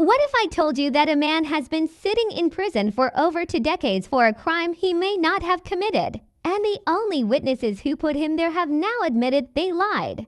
What if I told you that a man has been sitting in prison for over 2 decades for a crime he may not have committed, and the only witnesses who put him there have now admitted they lied?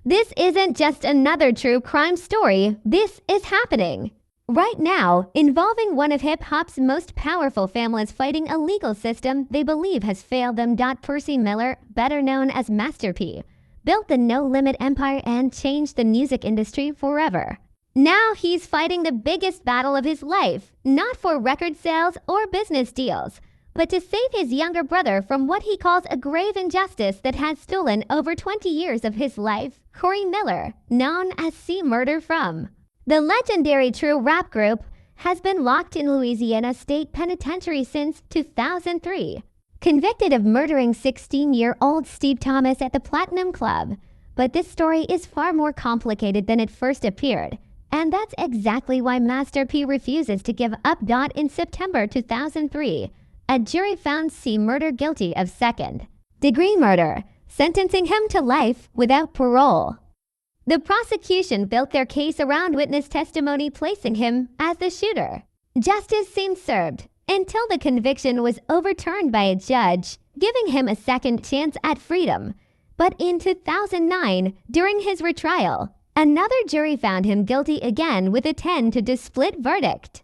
This isn't just another true crime story. This is happening right now, involving one of hip-hop's most powerful families fighting a legal system they believe has failed them. Percy Miller, better known as Master P, built the No Limit empire and changed the music industry forever. Now he's fighting the biggest battle of his life, not for record sales or business deals, but to save his younger brother from what he calls a grave injustice that has stolen over 20 years of his life. Corey Miller, known as C Murder from the legendary true rap group, has been locked in Louisiana State Penitentiary since 2003, convicted of murdering 16-year-old Steve Thomas at the Platinum Club. But this story is far more complicated than it first appeared. And that's exactly why Master P refuses to give up. In September 2003, a jury found C Murder guilty of second-degree murder, sentencing him to life without parole. The prosecution built their case around witness testimony, placing him as the shooter. Justice seemed served until the conviction was overturned by a judge, giving him a second chance at freedom. But in 2009, during his retrial, another jury found him guilty again with a 10-2 split verdict.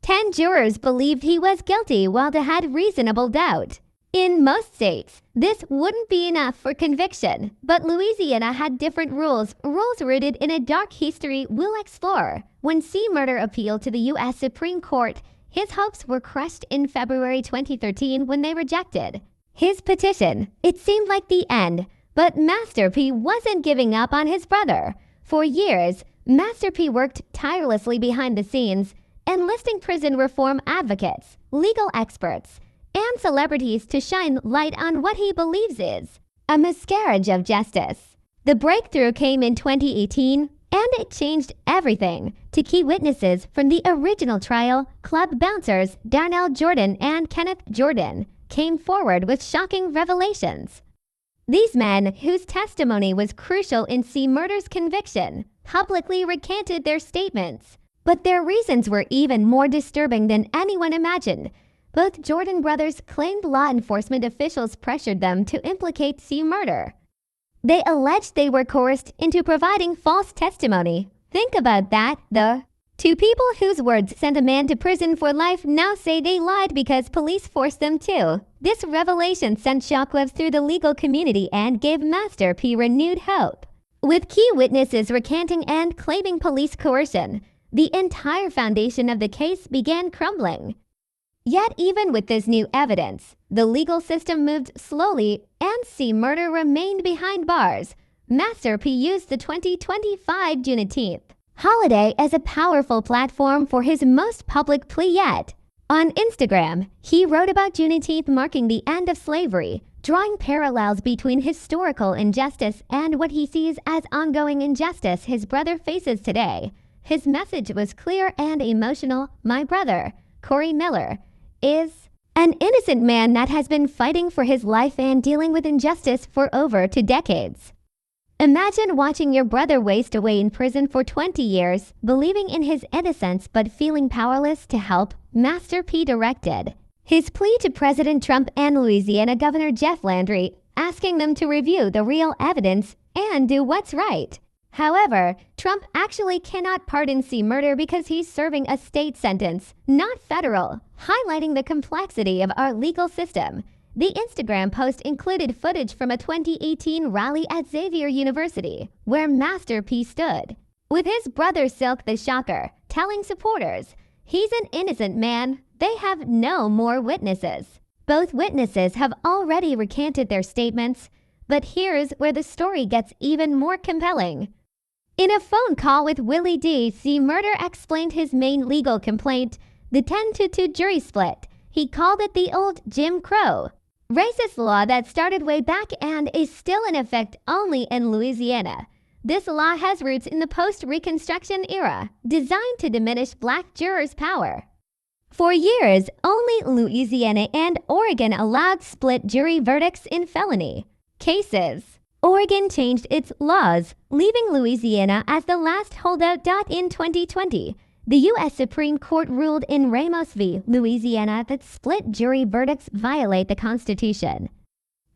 10 jurors believed he was guilty while they had reasonable doubt. In most states, this wouldn't be enough for conviction, but Louisiana had different rules rooted in a dark history we'll explore. When C Murder appealed to the U.S. Supreme Court, his hopes were crushed in February 2013 when they rejected his petition. It seemed like the end, but Master P wasn't giving up on his brother. For years, Master P worked tirelessly behind the scenes, enlisting prison reform advocates, legal experts, and celebrities to shine light on what he believes is a miscarriage of justice. The breakthrough came in 2018, and it changed everything. To key witnesses from the original trial, club bouncers Darnell Jordan and Kenneth Jordan, came forward with shocking revelations. These men, whose testimony was crucial in C Murder's conviction, publicly recanted their statements. But their reasons were even more disturbing than anyone imagined. Both Jordan brothers claimed law enforcement officials pressured them to implicate C Murder. They alleged they were coerced into providing false testimony. Think about that. The two people whose words sent a man to prison for life now say they lied because police forced them to. This revelation sent shockwaves through the legal community and gave Master P renewed hope. With key witnesses recanting and claiming police coercion, the entire foundation of the case began crumbling. Yet even with this new evidence, the legal system moved slowly and C Murder remained behind bars. Master P used the 2025 Juneteenth holiday as a powerful platform for his most public plea yet. On Instagram, he wrote about Juneteenth marking the end of slavery, drawing parallels between historical injustice and what he sees as ongoing injustice his brother faces today. His message was clear and emotional. My brother, Corey Miller, is an innocent man that has been fighting for his life and dealing with injustice for over 2 decades. Imagine watching your brother waste away in prison for 20 years, believing in his innocence but feeling powerless to help. Master P directed his plea to President Trump and Louisiana Governor Jeff Landry, asking them to review the real evidence and do what's right. However, Trump actually cannot pardon C Murder because he's serving a state sentence, not federal, highlighting the complexity of our legal system. The Instagram post included footage from a 2018 rally at Xavier University, where Master P stood with his brother Silk the Shocker, telling supporters, "He's an innocent man. They have no more witnesses." Both witnesses have already recanted their statements, but here's where the story gets even more compelling. In a phone call with Willie D, C Murder explained his main legal complaint, the 10-2 jury split. He called it the old Jim Crow racist law that started way back and is still in effect only in Louisiana. This law has roots in the post-Reconstruction era, designed to diminish black jurors' power. For years, only Louisiana and Oregon allowed split jury verdicts in felony cases. Oregon changed its laws, leaving Louisiana as the last holdout. In 2020, The U.S. Supreme Court ruled in Ramos v. Louisiana that split jury verdicts violate the Constitution.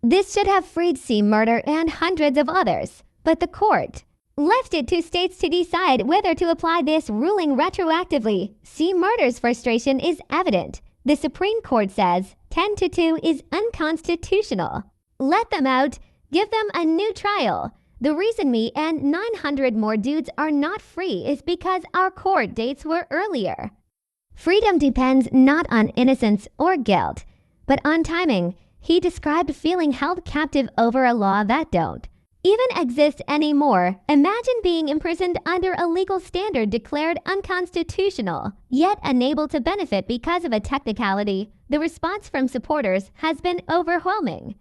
This should have freed C. Murder and hundreds of others, but the court left it to states to decide whether to apply this ruling retroactively. C. Murder's frustration is evident. The Supreme Court says 10-2 is unconstitutional. Let them out. Give them a new trial. The reason me and 900 more dudes are not free is because our court dates were earlier. Freedom depends not on innocence or guilt, but on timing. He described feeling held captive over a law that don't even exist anymore. Imagine being imprisoned under a legal standard declared unconstitutional, yet unable to benefit because of a technicality. The response from supporters has been overwhelming.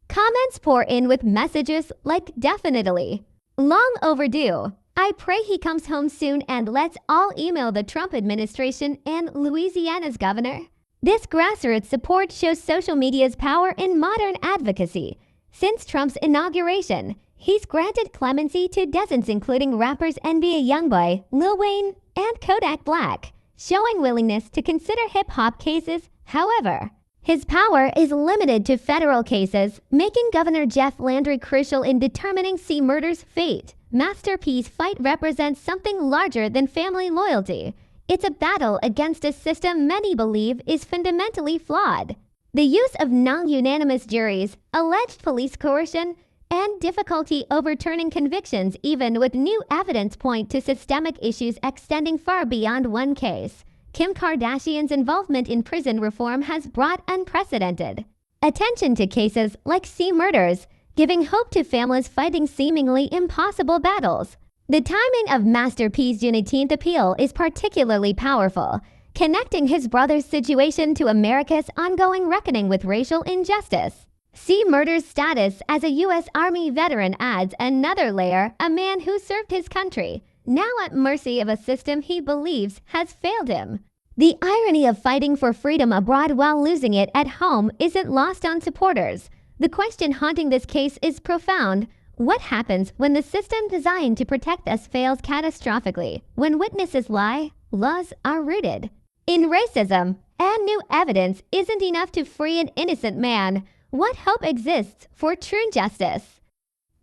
Comments pour in with messages like definitely, long overdue, I pray he comes home soon, and let's all email the Trump administration and Louisiana's governor. This grassroots support shows social media's power in modern advocacy. Since Trump's inauguration, he's granted clemency to dozens including rappers NBA YoungBoy, Lil Wayne, and Kodak Black, showing willingness to consider hip-hop cases. However, his power is limited to federal cases, making Governor Jeff Landry crucial in determining C. Murder's fate. Master P's fight represents something larger than family loyalty. It's a battle against a system many believe is fundamentally flawed. The use of non-unanimous juries, alleged police coercion, and difficulty overturning convictions even with new evidence point to systemic issues extending far beyond one case. Kim Kardashian's involvement in prison reform has brought unprecedented attention to cases like C. Murders, giving hope to families fighting seemingly impossible battles. The timing of Master P's Juneteenth appeal is particularly powerful, connecting his brother's situation to America's ongoing reckoning with racial injustice. C. Murder's status as a U.S. Army veteran adds another layer, a man who served his country, now at mercy of a system he believes has failed him. The irony of fighting for freedom abroad while losing it at home isn't lost on supporters. The question haunting this case is profound. What happens when the system designed to protect us fails catastrophically? When witnesses lie, laws are rooted in racism, and new evidence isn't enough to free an innocent man. What hope exists for true justice?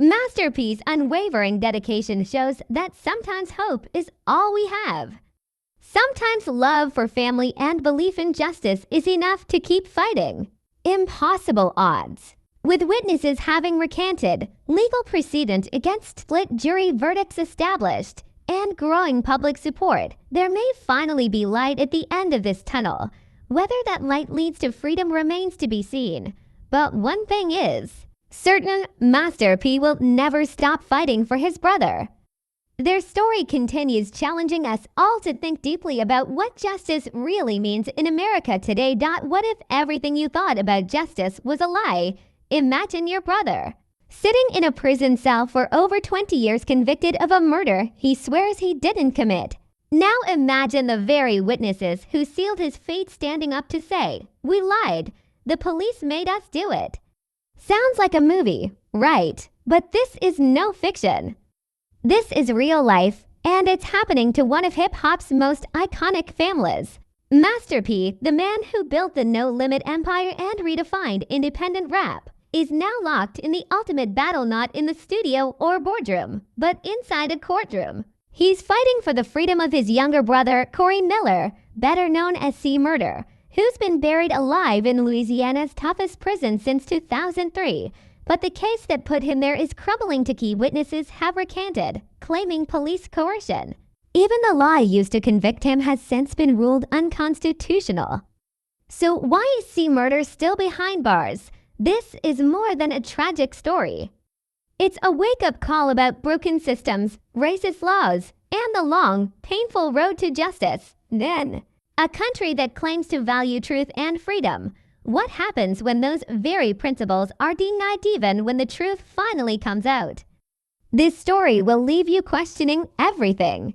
Master P's unwavering dedication shows that sometimes hope is all we have. Sometimes love for family and belief in justice is enough to keep fighting. Impossible odds. With witnesses having recanted, legal precedent against split jury verdicts established, and growing public support, there may finally be light at the end of this tunnel. Whether that light leads to freedom remains to be seen. But one thing is certain, Master P will never stop fighting for his brother. Their story continues challenging us all to think deeply about what justice really means in America today. What if everything you thought about justice was a lie? Imagine your brother sitting in a prison cell for over 20 years convicted of a murder he swears he didn't commit. Now imagine the very witnesses who sealed his fate standing up to say, "We lied. The police made us do it." Sounds like a movie, right? But this is no fiction. This is real life, and it's happening to one of hip-hop's most iconic families. Master P, the man who built the No Limit empire and redefined independent rap, is now locked in the ultimate battle, not in the studio or boardroom, but inside a courtroom. He's fighting for the freedom of his younger brother, Corey Miller, better known as C. Murder, who's been buried alive in Louisiana's toughest prison since 2003. But the case that put him there is crumbling. To key witnesses have recanted, claiming police coercion. Even the lie used to convict him has since been ruled unconstitutional. So why is C. Murder still behind bars? This is more than a tragic story. It's a wake-up call about broken systems, racist laws, and the long, painful road to justice. Then, a country that claims to value truth and freedom. What happens when those very principles are denied even when the truth finally comes out? This story will leave you questioning everything.